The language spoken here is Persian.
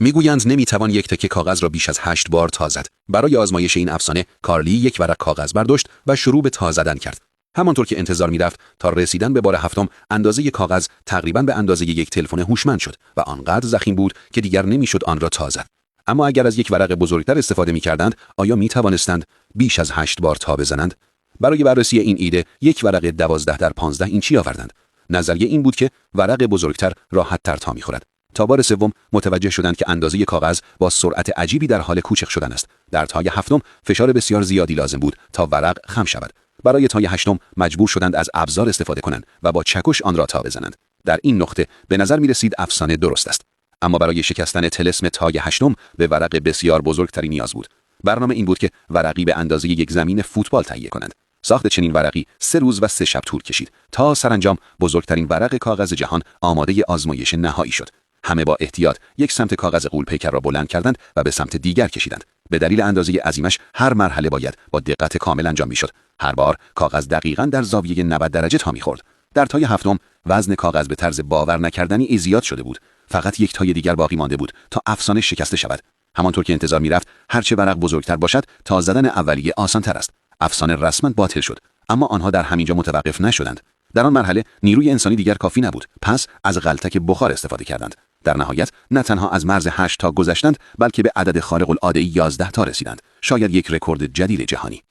میگویند نمیتوان یک تکه کاغذ را بیش از 8 بار تا زد. برای آزمایش این افسانه کارلی یک ورق کاغذ برداشت و شروع به تا زدن کرد. همانطور که انتظار میرفت تا رسیدن به بار هفتم اندازه کاغذ تقریباً به اندازه یک تلفن هوشمند شد و آنقدر ضخیم بود که دیگر نمیشد آن را تا زد. اما اگر از یک ورق بزرگتر استفاده می‌کردند، آیا می‌توانستند بیش از 8 بار تا بزنند؟ برای بررسی این ایده، یک ورق 12 در 15 اینچی آوردند. نظریه این بود که ورق بزرگتر راحت‌تر تا می‌خورد. تا بار سوم متوجه شدند که اندازه کاغذ با سرعت عجیبی در حال کوچک شدن است. در تای هفتم فشار بسیار زیادی لازم بود تا ورق خم شود. برای تای هشتم مجبور شدند از ابزار استفاده کنند و با چکش آن را تا بزنند. در این نقطه به نظر می‌رسید افسانه درست است. اما برای شکستن طلسم تای هشتم به ورق بسیار بزرگتری نیاز بود. برنامه این بود که ورقی به اندازه یک زمین فوتبال تهیه کنند. ساخت چنین ورقی 3 روز و 3 شب طول کشید تا سرانجام بزرگترین ورق کاغذ جهان آماده آزمایش نهایی شد. همه با احتیاط یک سمت کاغذ غول‌پیکر را بلند کردند و به سمت دیگر کشیدند. به دلیل اندازه عظیمش هر مرحله باید با دقت کامل انجام میشد. هر بار کاغذ دقیقاً در زاویه 90 درجه تا می‌خورد. در تای هفتم وزن کاغذ به طرز باور نکردنی زیاد شده بود. فقط یک تای دیگر باقی مانده بود تا افسانه شکسته شود. همانطور که انتظار میرفت، هرچه ورق بزرگتر باشد، تا زدن اولیه آسان‌تر است. افسانه رسما باطل شد، اما آنها در همینجا متوقف نشدند. در آن مرحله نیروی انسانی دیگر کافی نبود. پس از غلتک بخار استفاده کردند. در نهایت نه تنها از مرز 8 تا گذشتند، بلکه به عدد خارق العاده 11 تا رسیدند. شاید یک رکورد جدید جهانی.